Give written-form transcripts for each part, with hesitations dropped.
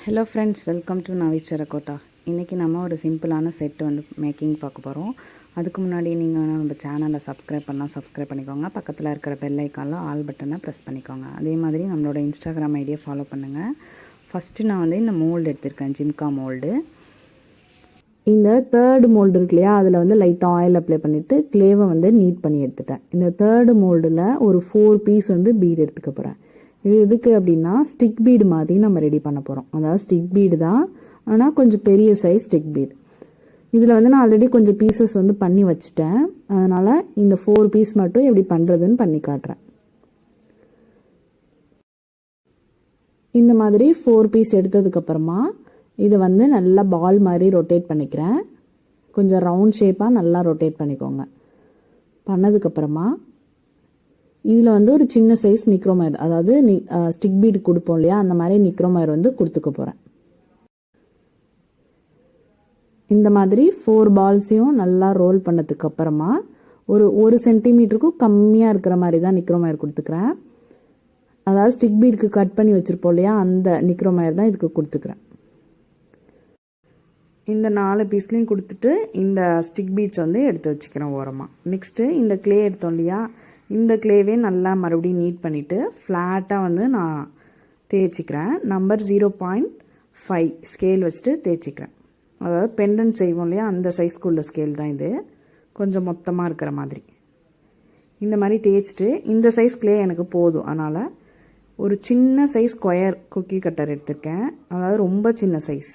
Hello friends, welcome to Navi terracotta. இன்றைக்கி நம்ம ஒரு சிம்பிளான செட்டு வந்து மேக்கிங் பார்க்க போகிறோம். அதுக்கு முன்னாடி நீங்கள் நம்ம சேனலை சப்ஸ்கிரைப் பண்ணிக்கோங்க. பக்கத்தில் இருக்கிற பெல் ஐக்கானில் ஆல் பட்டனை ப்ரெஸ் பண்ணிக்கோங்க. அதே மாதிரி நம்மளோட இன்ஸ்டாகிராம் ஐடியை ஃபாலோ பண்ணுங்கள். ஃபஸ்ட்டு நான் வந்து இந்த மோல்டு எடுத்திருக்கேன், ஜிம்கா மோல்டு. இந்த தேர்டு மோல்டு இருக்கு இல்லையா, அதில் வந்து லைட்டாக ஆயில் அப்ளை பண்ணிவிட்டு க்ளேவை வந்து நீட் பண்ணி எடுத்துட்டேன். இந்த தேர்டு மோல்டில் ஒரு 4 பீஸ் வந்து பீட் எடுத்துக்க போகிறேன். இது எதுக்கு அப்படின்னா ஸ்டிக் பீடு மாதிரி நம்ம ரெடி பண்ண போகிறோம். அதாவது ஸ்டிக் பீடு தான், ஆனால் கொஞ்சம் பெரிய சைஸ் ஸ்டிக் பீடு. இதில் வந்து நான் ஆல்ரெடி கொஞ்சம் பீசஸ் வந்து பண்ணி வச்சுட்டேன். அதனால் இந்த 4 பீஸ் மட்டும் எப்படி பண்ணுறதுன்னு பண்ணி காட்டுறேன். இந்த மாதிரி 4 பீஸ் எடுத்ததுக்கப்புறமா இதை வந்து நல்லா பால் மாதிரி ரொட்டேட் பண்ணிக்கிறேன். கொஞ்சம் ரவுண்ட் ஷேப்பாக நல்லா ரொட்டேட் பண்ணிக்கோங்க. பண்ணதுக்கப்புறமா இதில் வந்து ஒரு சின்ன சைஸ் நிக்ரோமயர், அதாவது ஸ்டிக் பீடு கொடுப்போம் இல்லையா, அந்த மாதிரி நிக்ரோமயர் வந்து கொடுத்துக்க போகிறேன். இந்த மாதிரி 4 பால்ஸையும் நல்லா ரோல் பண்ணதுக்கு அப்புறமா ஒரு 1 சென்டிமீட்டருக்கும் கம்மியாக இருக்கிற மாதிரி தான் நிக்ரோமயர் கொடுத்துக்கிறேன். அதாவது ஸ்டிக் பீடுக்கு கட் பண்ணி வச்சுருப்போம் இல்லையா, அந்த நிக்ரோமயர் தான் இதுக்கு கொடுத்துக்கிறேன். இந்த 4 பீஸ்லையும் கொடுத்துட்டு இந்த ஸ்டிக் பீட்ஸ் வந்து எடுத்து வச்சுக்கிறேன் ஓரமாக. நெக்ஸ்ட்டு இந்த க்ளே எடுத்தோம் இல்லையா, இந்த க்ளேவே நல்லா மறுபடியும் நீட் பண்ணிவிட்டு ஃப்ளாட்டாக வந்து நான் தேய்ச்சிக்கிறேன். நம்பர் 0.5 ஸ்கேல் வச்சுட்டு தேய்ச்சிக்கிறேன். அதாவது பெண்டன்ட் செய்வோம் இல்லையா, அந்த சைஸ்க்குள்ள ஸ்கேல் தான் இது, கொஞ்சம் மொத்தமாக இருக்கிற மாதிரி. இந்த மாதிரி தேய்ச்சிட்டு இந்த சைஸ் க்ளே எனக்கு போதும். அதனால் ஒரு சின்ன சைஸ் ஸ்கொயர் குக்கி கட்டர் எடுத்திருக்கேன். அதாவது ரொம்ப சின்ன சைஸ்,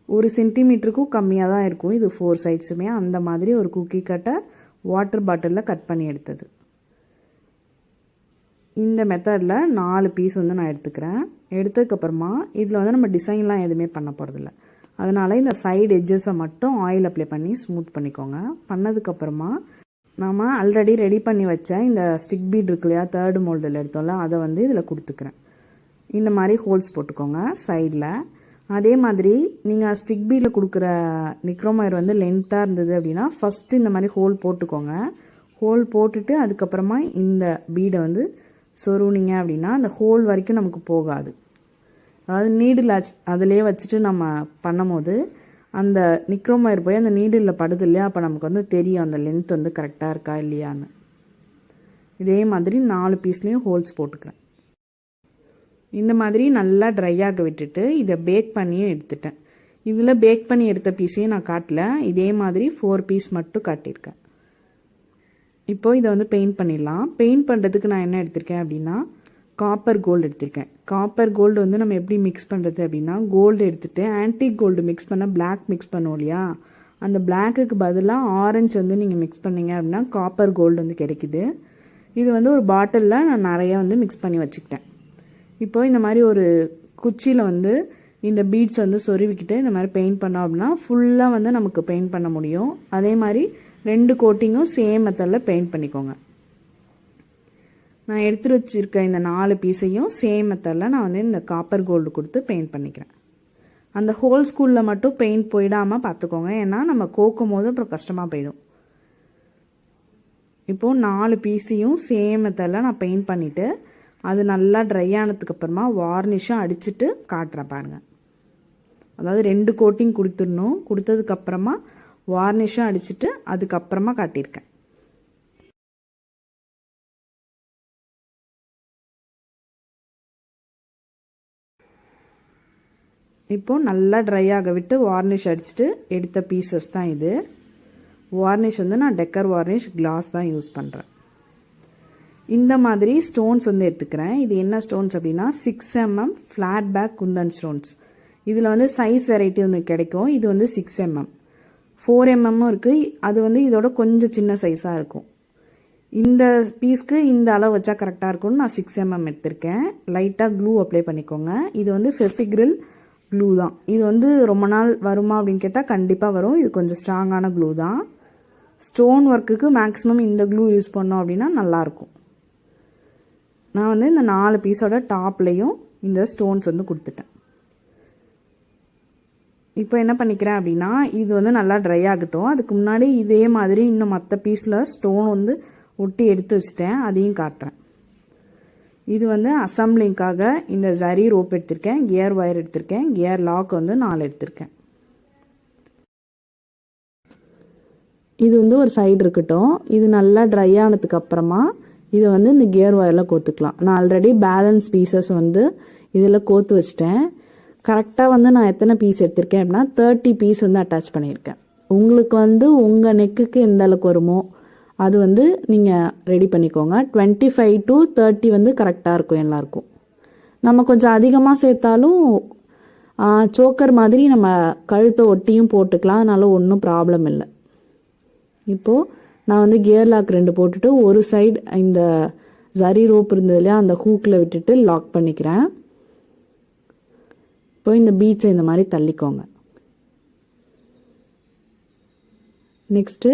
1 சென்டிமீட்டருக்கும் கம்மியாக தான் இருக்கும் இது 4 சைட்ஸுமே. அந்த மாதிரி ஒரு குக்கி கட்டர் வாட்டர் பாட்டிலில் கட் பண்ணி எடுத்தது. இந்த மெத்தடில் 4 பீஸ் வந்து நான் எடுத்துக்கிறேன். எடுத்ததுக்கப்புறமா இதில் வந்து நம்ம டிசைன்லாம் எதுவுமே பண்ண போகிறதில்ல. அதனால் இந்த சைடு எட்ஜஸை மட்டும் ஆயில் அப்ளை பண்ணி ஸ்மூத் பண்ணிக்கோங்க. பண்ணதுக்கப்புறமா நாம் ஆல்ரெடி ரெடி பண்ணி வச்ச இந்த ஸ்டிக் பீட் இருக்கு இல்லையா, தேர்டு மோல்டில் எடுத்தோம்ல, அதை வந்து இதில் கொடுத்துக்கிறேன். இந்த மாதிரி ஹோல்ஸ் போட்டுக்கோங்க சைடில். அதே மாதிரி நீங்கள் ஸ்டிக் பீடில் கொடுக்குற நிக்ரோமயர் வந்து லென்த்தாக இருந்தது அப்படின்னா ஃபஸ்ட்டு இந்த மாதிரி ஹோல் போட்டுக்கோங்க. ஹோல் போட்டுட்டு அதுக்கப்புறமா இந்த பீடை வந்து சொருவினீங்க அப்படின்னா அந்த ஹோல் வரைக்கும் நமக்கு போகாது. அதாவது நீடில் அதிலே வச்சுட்டு நம்ம பண்ணும் போது அந்த நிக்ரோமயர் போய் அந்த நீடில் படுது இல்லையா, அப்போ நமக்கு வந்து தெரியும் அந்த லென்த் வந்து கரெக்டாக இருக்கா இல்லையான்னு. இதே மாதிரி 4 பீஸ்லேயும் ஹோல்ஸ் போட்டுக்கிறேன். இந்த மாதிரி நல்லா ட்ரை ஆக விட்டுட்டு இதை பேக் பண்ணியும் எடுத்துட்டேன். இதில் பேக் பண்ணி எடுத்த பீஸையும் நான் காட்டல, இதே மாதிரி 4 பீஸ் மட்டும் காட்டியிருக்கேன். இப்போ இதை வந்து பெயிண்ட் பண்ணிடலாம். பெயிண்ட் பண்ணுறதுக்கு நான் என்ன எடுத்திருக்கேன் அப்படின்னா காப்பர் கோல்டு எடுத்திருக்கேன். காப்பர் கோல்டு வந்து நம்ம எப்படி மிக்ஸ் பண்ணுறது அப்படின்னா, கோல்டு எடுத்துகிட்டு ஆன்டிக் கோல்டு மிக்ஸ் பண்ண பிளாக் மிக்ஸ் பண்ணுவோம் இல்லையா, அந்த பிளாக்குக்கு பதிலாக ஆரஞ்சு வந்து நீங்கள் மிக்ஸ் பண்ணிங்க அப்படின்னா காப்பர் கோல்டு வந்து கிடைக்குது. இது வந்து ஒரு பாட்டிலில் நான் நிறையா வந்து மிக்ஸ் பண்ணி வச்சுக்கிட்டேன். இப்போ இந்த மாதிரி ஒரு குச்சியில் வந்து இந்த பீட்ஸ் வந்து சொருவிக்கிட்டு இந்த மாதிரி பெயிண்ட் பண்ணோம் அப்படின்னா ஃபுல்லாக வந்து நமக்கு பெயிண்ட் பண்ண முடியும். அதே மாதிரி 2 கோட்டிங்கும் சேம் மெத்தடில் பெயிண்ட் பண்ணிக்கோங்க. நான் எடுத்து வச்சுருக்க இந்த 4 பீஸையும் சேம் மெத்தடில் நான் வந்து இந்த காப்பர் கோல்டு கொடுத்து பெயிண்ட் பண்ணிக்கிறேன். அந்த ஹோல் ஸ்கூலில் மட்டும் பெயிண்ட் போயிடாமல் பார்த்துக்கோங்க, ஏன்னா நம்ம கோக்கும் போது அப்புறம் கஷ்டமாக போயிடும். இப்போது 4 பீஸையும் சேம் மெத்தடில் நான் பெயிண்ட் பண்ணிவிட்டு அது நல்லா ட்ரை ஆனதுக்கு அப்புறமா வார்னிஷும் அடிச்சுட்டு காட்டுறேன் பாருங்கள். அதாவது 2 கோட்டிங் கொடுத்துடணும். கொடுத்ததுக்கப்புறமா வார்னிஷும் அடிச்சுட்டு அதுக்கப்புறமா காட்டியிருக்கேன். இப்போது நல்லா ட்ரை ஆக விட்டு வார்னிஷ் அடிச்சுட்டு எடுத்த பீசஸ் தான் இது. வார்னிஷ் வந்து நான் டெக்கர் வார்னிஷ் கிளாஸ் தான் யூஸ் பண்ணுறேன். இந்த மாதிரி ஸ்டோன்ஸ் வந்து எடுத்துக்கிறேன். இது என்ன ஸ்டோன்ஸ் அப்படின்னா 6 mm flat back kundan stones. இதில் வந்து சைஸ் வெரைட்டி ஒன்று கிடைக்கும். இது வந்து 6 mm, 4 mm இருக்குது. அது வந்து இதோட கொஞ்சம் சின்ன சைஸாக இருக்கும். இந்த பீஸ்க்கு இந்த அளவு வச்சா கரெக்டாக இருக்கும்னு நான் 6 mm எடுத்திருக்கேன். லைட்டாக க்ளூ அப்ளை பண்ணிக்கோங்க. இது வந்து ஃபெவிக்ரில் க்ளூ தான். இது வந்து ரொம்ப நாள் வருமா அப்படின்னு கேட்டால் கண்டிப்பாக வரும். இது கொஞ்சம் ஸ்ட்ராங்கான க்ளூ தான். ஸ்டோன் ஒர்க்குக்கு மேக்ஸிமம் இந்த க்ளூ யூஸ் பண்ணோம் அப்படின்னா நல்லாயிருக்கும். நான் வந்து இந்த 4 பீஸோட டாப்லேயும் இந்த ஸ்டோன்ஸ் வந்து கொடுத்துட்டேன். இப்போ என்ன பண்ணிக்கிறேன் அப்படின்னா இது வந்து நல்லா ட்ரை ஆகட்டும். அதுக்கு முன்னாடி இதே மாதிரி இன்னும் மற்ற பீஸில் ஸ்டோன் வந்து ஒட்டி எடுத்து வச்சுட்டேன், அதையும் காட்டுறேன். இது வந்து அசம்பிளிங்காக இந்த ஜரி ரோப் எடுத்திருக்கேன், கியர் ஒயர் எடுத்திருக்கேன், கியர் லாக் வந்து 4 எடுத்திருக்கேன். இது வந்து ஒரு சைடு இருக்கட்டும். இது நல்லா ட்ரை ஆனதுக்கு அப்புறமா இதை வந்து இந்த கியர் ஒயரில் கோத்துக்கலாம். நான் ஆல்ரெடி பேலன்ஸ் பீசஸ் வந்து இதில் கோத்து வச்சிட்டேன். கரெக்டாக வந்து நான் எத்தனை பீஸ் எடுத்திருக்கேன் அப்படின்னா 30 பீஸ் வந்து அட்டாச் பண்ணியிருக்கேன். உங்களுக்கு வந்து உங்கள் நெக்குக்கு எந்த அளவுக்கு வருமோ அது வந்து நீங்கள் ரெடி பண்ணிக்கோங்க. 25 to 30 வந்து கரெக்டாக இருக்கும் எல்லாருக்கும். நம்ம கொஞ்சம் அதிகமாக சேர்த்தாலும் சோக்கர் மாதிரி நம்ம கழுத்தை ஒட்டியும் போட்டுக்கலாம், அதனால ஒன்றும் ப்ராப்ளம் இல்லை. இப்போது நான் வந்து கியர் லாக் 2 போட்டுட்டு ஒரு சைடு இந்த ஜரி ரோப் இருந்தது இல்லையா அந்த ஹூக்கில் விட்டுட்டு லாக் பண்ணிக்கிறேன். இப்போ இந்த பீட்ஸை இந்த மாதிரி தள்ளிக்கோங்க. நெக்ஸ்ட்டு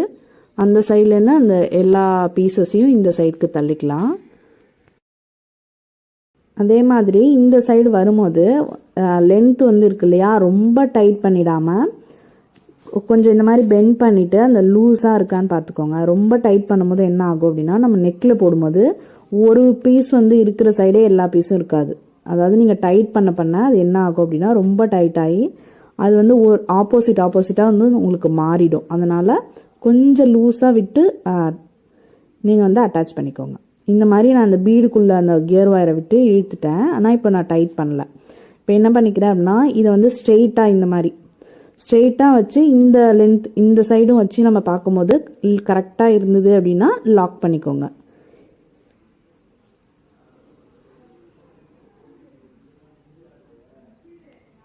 அந்த சைட்லேருந்து அந்த எல்லா பீசஸையும் இந்த சைடுக்கு தள்ளிக்கலாம். அதே மாதிரி இந்த சைடு வரும்போது லென்த் வந்து இருக்கு இல்லையா, ரொம்ப டைட் பண்ணிடாமல் கொஞ்சம் இந்த மாதிரி பெண்ட் பண்ணிவிட்டு அந்த லூஸாக இருக்கான்னு பார்த்துக்கோங்க. ரொம்ப டைட் பண்ணும்போது என்ன ஆகும் அப்படின்னா நம்ம நெக்கில் போடும்போது ஒரு பீஸ் வந்து இருக்கிற சைடே எல்லா பீஸும் இருக்காது. அதாவது நீங்கள் டைட் பண்ண அது என்ன ஆகும் அப்படின்னா ரொம்ப டைட் ஆகி அது வந்து ஒரு ஆப்போசிட்டாக வந்து உங்களுக்கு மாறிடும். அதனால் கொஞ்சம் லூஸாக விட்டு நீங்கள் வந்து அட்டாச் பண்ணிக்கோங்க. இந்த மாதிரி நான் அந்த பீடுக்குள்ளே அந்த கியர் ஒயரை விட்டு இழுத்துட்டேன். ஆனால் இப்போ நான் டைட் பண்ணல. இப்போ என்ன பண்ணிக்கிறேன் அப்படின்னா இதை வந்து ஸ்ட்ரெயிட்டாக இந்த மாதிரி ஸ்ட்ரெயிட்டாக வச்சு இந்த லென்த் இந்த சைடும் வச்சு நம்ம பார்க்கும்போது கரெக்டாக இருந்தது அப்படின்னா லாக் பண்ணிக்கோங்க.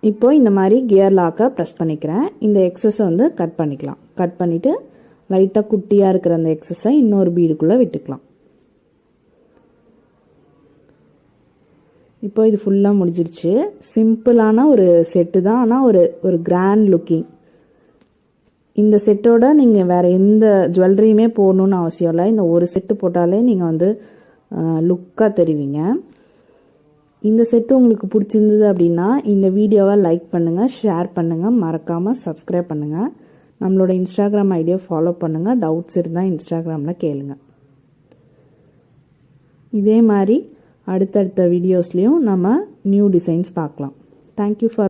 இப்போ இந்த மாதிரி கியர் லாக்கை ப்ரெஸ் பண்ணிக்கிறேன். இந்த எக்ஸஸை வந்து கட் பண்ணிக்கலாம். கட் பண்ணிவிட்டு லைட்டாக குட்டியாக இருக்கிற அந்த எக்ஸஸை இன்னொரு பீடுக்குள்ளே விட்டுக்கலாம். இப்போ இது ஃபுல்லாக முடிஞ்சிருச்சு. சிம்பிளான ஒரு செட்டு தான், ஆனால் ஒரு கிராண்ட் லுக்கிங். இந்த செட்டோட நீங்கள் வேறு எந்த ஜுவல்லரியுமே போடணுன்னு அவசியம் இல்லை. இந்த ஒரு செட்டு போட்டாலே நீங்கள் வந்து லுக்காக தெரிவிங்க. இந்த செட்டு உங்களுக்கு பிடிச்சிருந்தது அப்படின்னா இந்த வீடியோவை லைக் பண்ணுங்கள், ஷேர் பண்ணுங்கள், மறக்காமல் சப்ஸ்கிரைப் பண்ணுங்கள். நம்மளோட இன்ஸ்டாகிராம் ஐடியை ஃபாலோ பண்ணுங்கள். டவுட்ஸ் இருந்தால் இன்ஸ்டாகிராமில் கேளுங்க. இதே மாதிரி அடுத்தடுத்த வீடியோஸ்லேயும் நம்ம நியூ டிசைன்ஸ் பார்க்கலாம். Thank you for